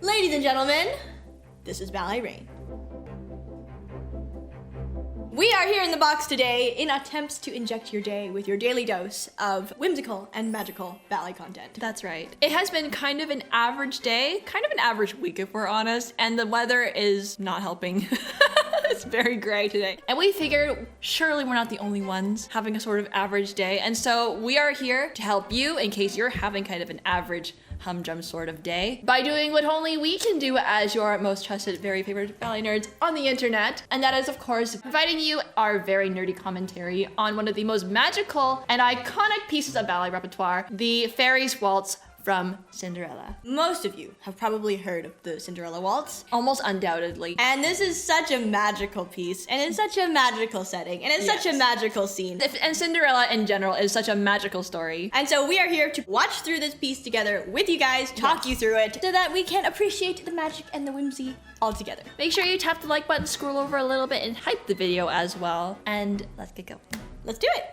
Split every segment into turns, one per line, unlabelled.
Ladies and gentlemen, this is Ballet Rain. We are here in the box today in attempts to inject your day with your daily dose of whimsical and magical ballet content.
That's right. It has been kind of an average day, kind of an average week if we're honest, and the weather is not helping. It's very gray today. And we figured surely we're not the only ones having a sort of average day, and so we are here to help you in case you're having kind of an average humdrum sort of day by doing what only we can do as your most trusted, very favorite ballet nerds on the internet. And that is, of course, providing you our very nerdy commentary on one of the most magical and iconic pieces of ballet repertoire, the Fairies Waltz from Cinderella.
Most of you have probably heard of the Cinderella Waltz.
Almost undoubtedly.
And this is such a magical piece, and it's such a magical setting, and it's such a magical scene.
And Cinderella in general is such a magical story.
And so we are here to watch through this piece together with you guys, talk you through it, so that we can appreciate the magic and the whimsy all together.
Make sure you tap the like button, scroll over a little bit, and hype the video as well. And let's get going.
Let's do it.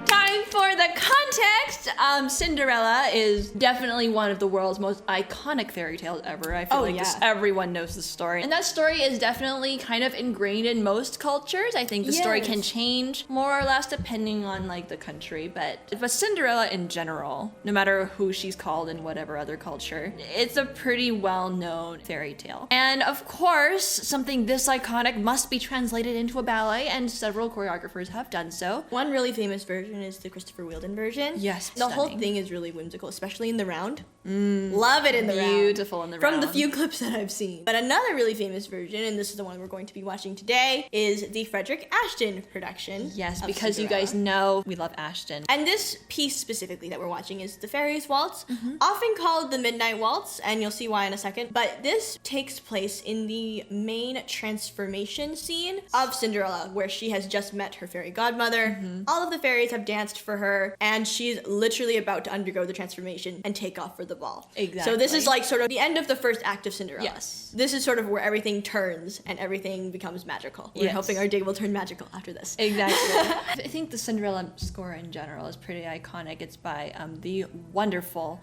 Time for the context. Cinderella is definitely one of the world's most iconic fairy tales ever. I feel everyone knows the story. And that story is definitely kind of ingrained in most cultures. I think the story can change more or less depending on like the country, but Cinderella in general, no matter who she's called in whatever other culture, it's a pretty well-known fairy tale. And of course, something this iconic must be translated into a ballet, and several choreographers have done so.
One really famous version is the Christopher Wheeldon version.
Yes,
the whole thing is really whimsical, especially in the round. Love it in the round.
Beautiful in the round.
From the few clips that I've seen. But another really famous version, and this is the one we're going to be watching today, is the Frederick Ashton production.
Yes, because Cinderella. You guys know we love Ashton.
And this piece specifically that we're watching is the Fairies Waltz, often called the Midnight Waltz, and you'll see why in a second. But this takes place in the main transformation scene of Cinderella, where she has just met her fairy godmother. All of the fairies have danced for her, and she's literally about to undergo the transformation and take off for the ball.
Exactly.
So this is like sort of the end of the first act of Cinderella.
Yes.
This is sort of where everything turns and everything becomes magical. We're hoping our day will turn magical after this.
Exactly. I think the Cinderella score in general is pretty iconic. It's by the wonderful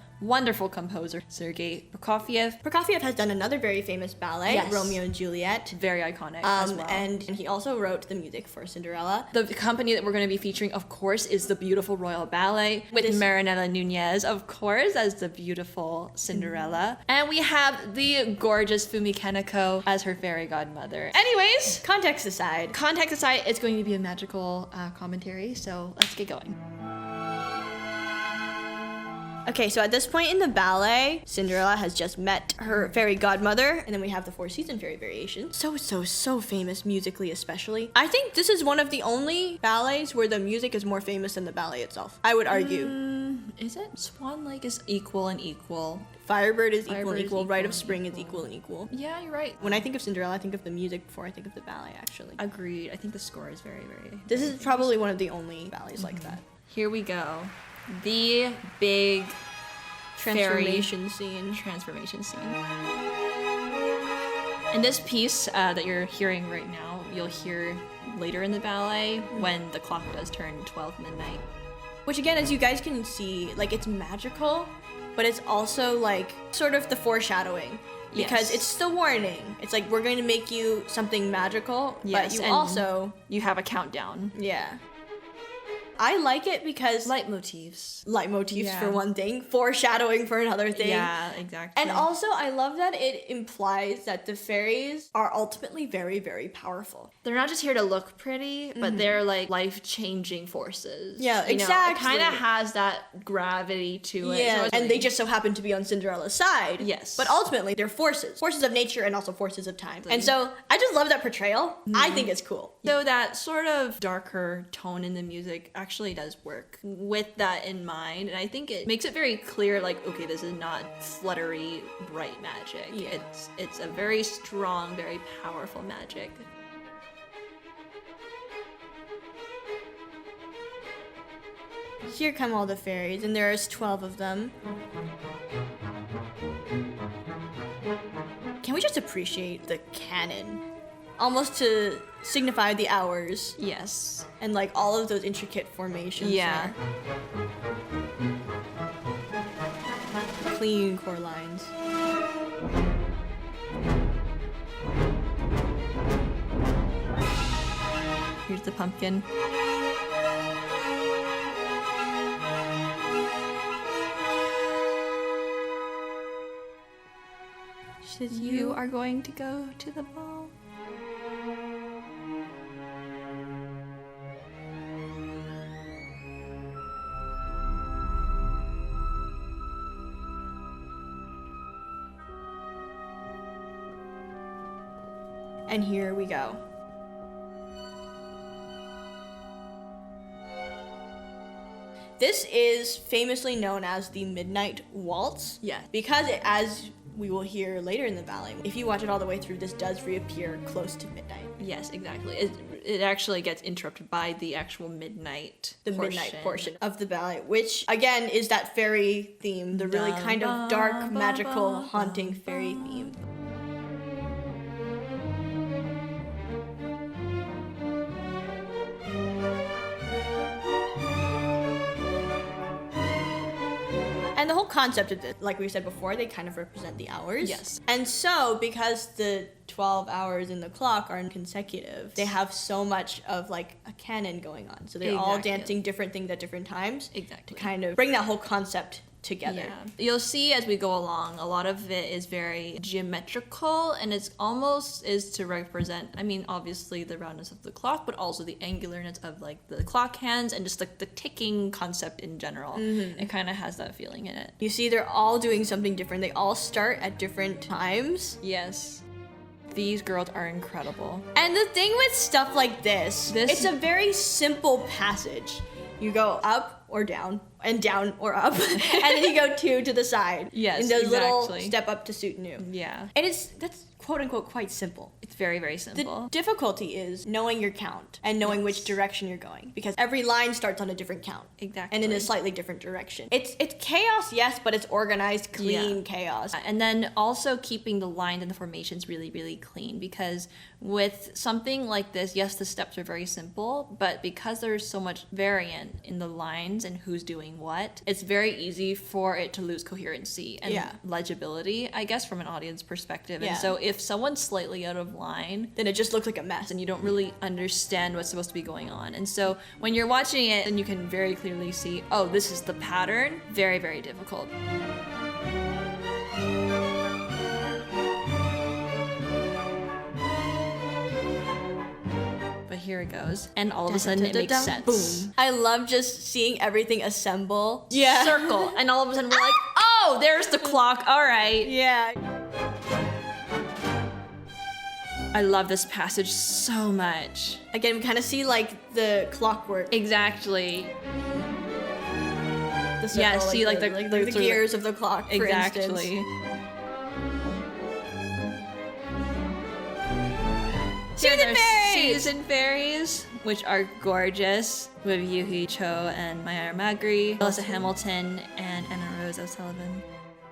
composer Sergei Prokofiev.
Prokofiev has done another very famous ballet, Romeo and Juliet.
Very iconic as well.
And he also wrote the music for Cinderella.
The company that we're going to be featuring, of course, is the beautiful Royal Ballet with Marinella Nunez, of course, as the beautiful Cinderella. And we have the gorgeous Fumi Kaneko as her fairy godmother. Anyways,
context aside,
it's going to be a magical commentary, so let's get going.
Okay, so at this point in the ballet, Cinderella has just met her fairy godmother, and then we have the Four-Season Fairy Variation. So famous musically, especially. I think this is one of the only ballets where the music is more famous than the ballet itself, I would argue.
Is it? Swan Lake is equal and equal.
Firebird is equal and equal. Rite of Spring is equal and equal.
Yeah, you're right.
When I think of Cinderella, I think of the music before I think of the ballet, actually.
Agreed. I think the score is very
This is probably one of the only ballets like that.
Here we go. The big
transformation scene.
And this piece that you're hearing right now, you'll hear later in the ballet when the clock does turn 12 midnight.
Which again, as you guys can see, like it's magical, but it's also like sort of the foreshadowing. Because it's the warning. It's like, we're going to make you something magical, but you
have a countdown.
Yeah. I like it because
leitmotifs
for one thing, foreshadowing for another thing.
Yeah, exactly.
And also I love that it implies that the fairies are ultimately very, very powerful.
They're not just here to look pretty, but they're like life-changing forces.
Yeah, exactly.
It kind of has that gravity to it.
Yeah, and they just so happen to be on Cinderella's side.
Yes.
But ultimately they're forces of nature and also forces of time. And so I just love that portrayal. I think it's cool.
So that sort of darker tone in the music actually does work with that in mind, and I think it makes it very clear, like, okay, this is not fluttery bright magic. It's a very strong, very powerful magic.
Here come all the fairies, and there's 12 of them. Can we just appreciate the canon? Almost to signify the hours.
Yes.
And like all of those intricate formations.
Yeah.
Clean clean core lines.
Here's the pumpkin.
She says,
You are going to go to the ball.
And here we go. This is famously known as the Midnight Waltz.
Yeah.
Because as we will hear later in the ballet, if you watch it all the way through, this does reappear close to midnight.
Yes, exactly. It actually gets interrupted by the actual midnight
Midnight portion of the ballet, which again is that fairy theme, the really kind of dark, magical, haunting fairy theme. And the whole concept of this, like we said before, they kind of represent the hours.
Yes.
And so, because the 12 hours in the clock are consecutive, they have so much of like a canon going on. So they're all dancing different things at different times.
Exactly.
To kind of bring that whole concept together.
Yeah. You'll see as we go along, a lot of it is very geometrical, and it's almost is to represent, I mean, obviously the roundness of the clock, but also the angularness of like the clock hands and just like the ticking concept in general. Mm-hmm. It kind of has that feeling in it.
You see, they're all doing something different. They all start at different times.
Yes. These girls are incredible.
And the thing with stuff like this, it's a very simple passage. You go up or down, and down or up, and then you go two to the side.
Yes,
and those little
exactly.
step up to suit new.
Yeah.
And that's quote unquote quite simple.
It's very, very simple.
The difficulty is knowing your count and knowing which direction you're going, because every line starts on a different count.
Exactly.
And in a slightly different direction. It's chaos, yes, but it's organized, clean chaos.
And then also keeping the lines and the formations really, really clean, because with something like this, yes, the steps are very simple, but because there's so much variant in the lines and who's doing what, it's very easy for it to lose coherency and legibility, I guess, from an audience perspective. And so if someone's slightly out of line,
then it just looks like a mess
and you don't really understand what's supposed to be going on. And so when you're watching it, then you can very clearly see, oh, this is the pattern. Very, very difficult. But here it goes, and all of a sudden it makes sense.
Boom. I love just seeing everything assemble.
Circle, and all of a sudden we're like, oh, there's the clock. All right.
Yeah.
I love this passage so much.
Again, we kind of see like the clockwork.
Exactly.
The circle,
yeah, see like
the gears of the clock, for instance. Season fairies!
Season fairies, which are gorgeous, with Yuhi Cho and Maya Magri, Alyssa Hamilton, and Anna Rose O'Sullivan.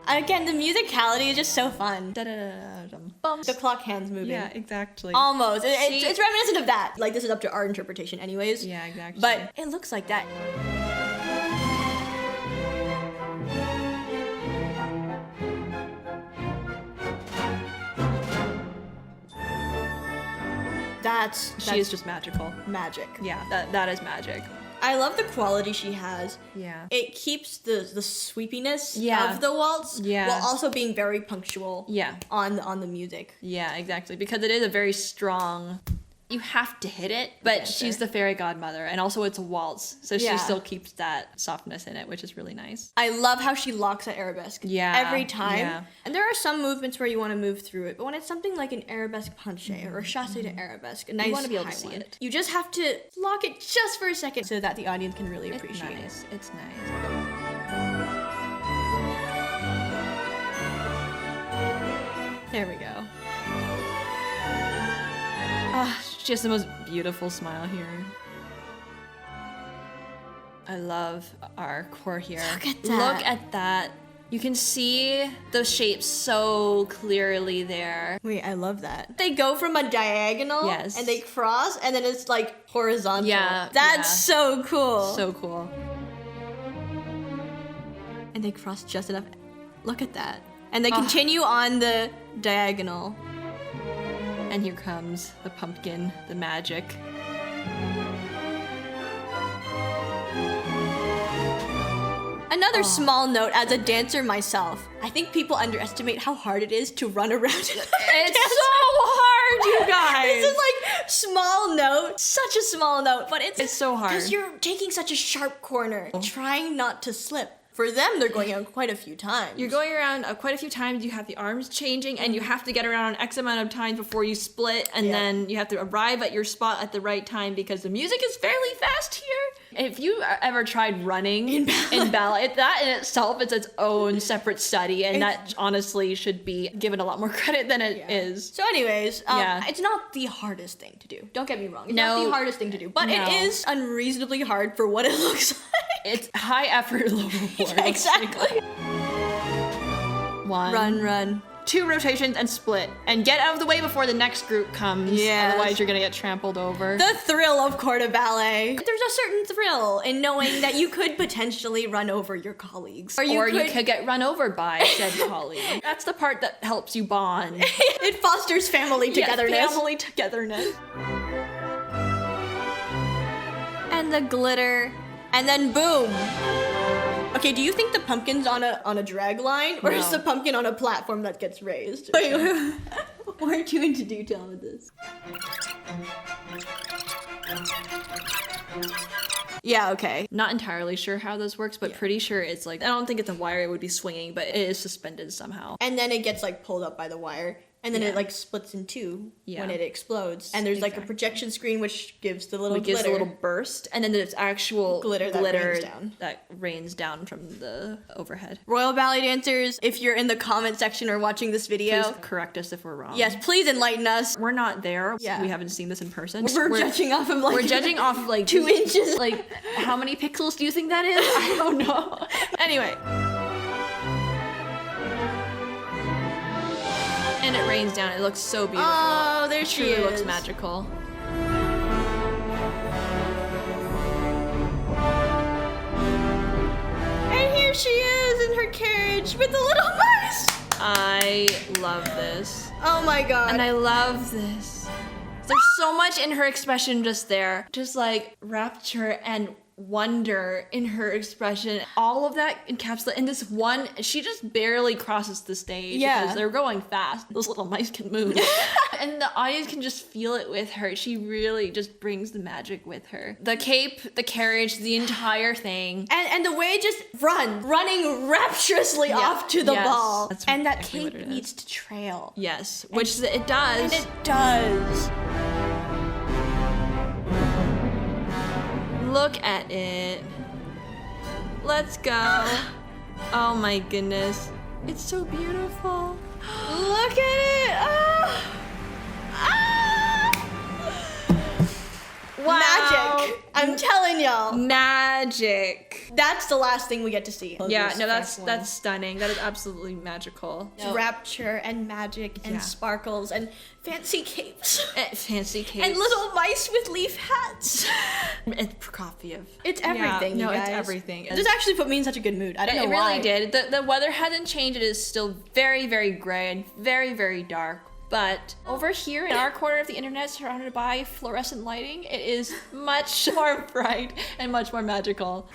Again, the musicality is just so fun.
Da-da-da-da-dum.
The clock hands moving.
Yeah, exactly.
Almost. It's reminiscent of that. Like, this is up to our interpretation anyways.
Yeah, exactly.
But it looks like that.
She is just magical.
Magic.
Yeah, that is magic.
I love the quality she has.
Yeah.
It keeps the sweepiness
Yeah.
of the waltz
Yeah.
while also being very punctual
Yeah.
on the music.
Yeah, exactly. Because it is a very strong... You have to hit it, but she's the fairy godmother, and also it's a waltz, so she still keeps that softness in it, which is really nice.
I love how she locks at arabesque every time.
Yeah.
And there are some movements where you want to move through it, but when it's something like an arabesque penché or a chassé to arabesque, a nice
you want to be able to
high
see
one,
it.
You just have to lock it just for a second so that the audience can really appreciate it.
It's nice.
There we go.
She has the most beautiful smile here. I love our core here.
Look at that.
Look at that. You can see the shapes so clearly there.
Wait, I love that. They go from a diagonal
Yes.
and they cross and then it's like horizontal.
Yeah,
That's so cool.
So cool.
And they cross just enough. Look at that. And they continue on the diagonal.
And here comes the pumpkin, the magic.
Another small note, as a dancer myself, I think people underestimate how hard it is to run around.
It's so hard, you guys.
This is like small note, such a small note, but it's
so hard.
because you're taking such a sharp corner, trying not to slip. For them, they're going out quite a few times.
You're going around quite a few times. You have the arms changing, and you have to get around X amount of times before you split, and then you have to arrive at your spot at the right time because the music is fairly fast here. If you ever tried running in ballet, that in itself is its own separate study, and that honestly should be given a lot more credit than it is.
So anyways, it's not the hardest thing to do. Don't get me wrong. It's
No.
not the hardest thing to do, but it is unreasonably hard for what it looks like.
It's high effort, low reward.
Yeah, exactly.
One.
Run.
2 rotations and split. And get out of the way before the next group comes.
Yes.
Otherwise you're gonna get trampled over.
The thrill of corps ballet. There's a certain thrill in knowing that you could potentially run over your colleagues.
Or you could get run over by said colleague. That's the part that helps you bond.
It fosters family togetherness.
Yes, family togetherness.
And the glitter. And then boom. Okay, do you think the pumpkin's on a drag line, or is the pumpkin on a platform that gets raised? Wait, we're too into detail with this. Yeah, okay.
Not entirely sure how this works, but pretty sure it's like, I don't think it's a wire it would be swinging, but it is suspended somehow.
And then it gets like pulled up by the wire. And then it like splits in two when it explodes. And there's like a projection screen which gives the little glitter.
Gives a little burst, and then there's actual
glitter
that rains down from the overhead.
Royal Ballet dancers, if you're in the comment section or watching this video,
Please correct us if we're wrong.
yes, please enlighten us.
We're not there.
Yeah.
We haven't seen this in person.
We're judging off of like
We're judging off of like
2 inches.
Like, how many pixels do you think that is? I don't know. Anyway. And it rains down. It looks so beautiful.
Oh, there
It
she
truly
is.
looks magical.
And here she is in her carriage with the little mice.
I love this.
Oh my god.
And I love this. There's so much in her expression just there. Just like rapture and wonder in her expression. All of that encapsulated in this one. She just barely crosses the stage.
Yeah.
Because they're going fast. Those little mice can move. And the audience can just feel it with her. She really just brings the magic with her. The cape, the carriage, the entire thing.
And the way it just running rapturously off to the ball.
That's
And that
exactly what
cape
it is.
needs to trail.
Yes, which it does.
And it does.
Look at it. Let's go. Oh my goodness. It's so beautiful.
Look at it. Ah. Ah.
Wow.
Magic. I'm telling y'all.
Magic.
That's the last thing we get to see.
Yeah, no, that's stunning. That is absolutely magical.
Rapture and magic and sparkles and fancy capes.
Fancy cakes.
And little mice with leaf hats.
It's Prokofiev.
It's everything,
Yeah, no,
you
it's
guys.
everything.
This actually put me in such a good mood. I don't know
It
why.
really did. The weather hasn't changed. It is still very, very gray and very, very dark. But over here in our corner of the internet, surrounded by fluorescent lighting, it is much more bright and much more magical.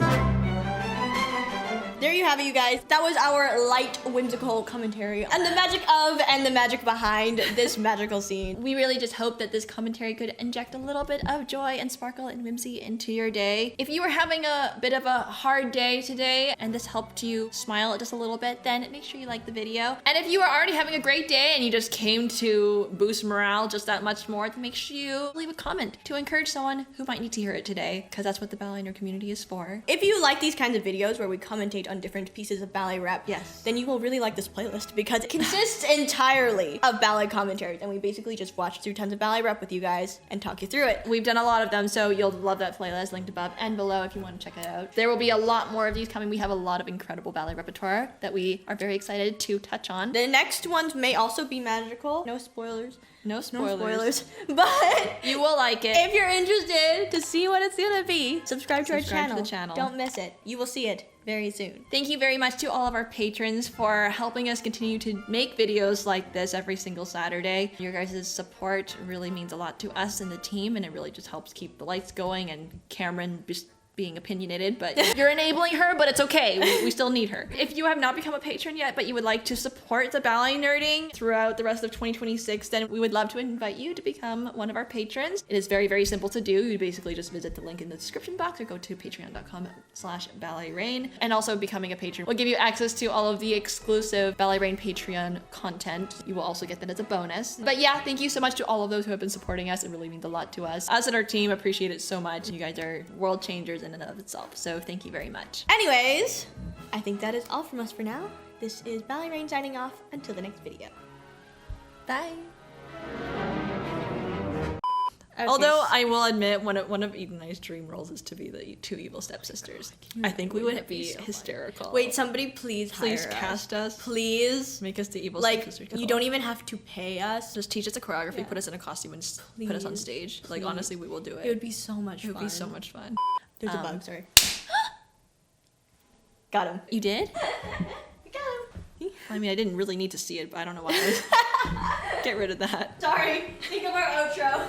There you have it, you guys. That was our light, whimsical commentary on the magic of and the magic behind this magical scene.
We really just hope that this commentary could inject a little bit of joy and sparkle and whimsy into your day. If you were having a bit of a hard day today and this helped you smile just a little bit, then make sure you like the video. And if you are already having a great day and you just came to boost morale just that much more, then make sure you leave a comment to encourage someone who might need to hear it today, because that's what the Ballet community is for.
If you like these kinds of videos where we commentate on different pieces of ballet rap,
Yes.
then you will really like this playlist because it consists entirely of ballet commentaries, and we basically just watch through tons of ballet rap with you guys and talk you through it.
We've done a lot of them, so you'll love that playlist linked above and below if you want to check it out. There will be a lot more of these coming. We have a lot of incredible ballet repertoire that we are very excited to touch on.
The next ones may also be magical. No spoilers.
No spoilers.
No spoilers. But
You will like it.
if you're interested to see what it's gonna be, subscribe to our
Subscribe to
channel.
the channel.
Don't miss it. You will see it very soon.
Thank you very much to all of our patrons for helping us continue to make videos like this every single Saturday. Your guys' support really means a lot to us and the team, and it really just helps keep the lights going and Cameron just being opinionated, but you're enabling her, but it's okay. We still need her. If you have not become a patron yet, but you would like to support the ballet nerding throughout the rest of 2026, then we would love to invite you to become one of our patrons. It is very, very simple to do. You basically just visit the link in the description box or go to patreon.com/balletrain. And also becoming a patron will give you access to all of the exclusive Ballet Rain Patreon content. You will also get that as a bonus. But yeah, thank you so much to all of those who have been supporting us. It really means a lot to us. Us and our team appreciate it so much. You guys are world changers in and of itself. So thank you very much.
Anyways, I think that is all from us for now. This is Ballet Rain signing off until the next video.
Bye.
Okay.
Although I will admit, one of Eden and I's dream roles is to be the two evil stepsisters. I think we would be
so
hysterical.
Wait, somebody please hire
cast us.
Please.
Make us the evil
Like,
stepsisters.
you don't even have to pay us.
just teach us a choreography, put us in a costume, and just put us on
Please.
stage. Like, honestly, we will do it.
It would be so much fun.
It would be so much fun.
There's a bug, sorry. Got him.
You did?
We got him.
I mean, I didn't really need to see it, but I don't know why. Get rid of that.
Sorry. Think of our outro.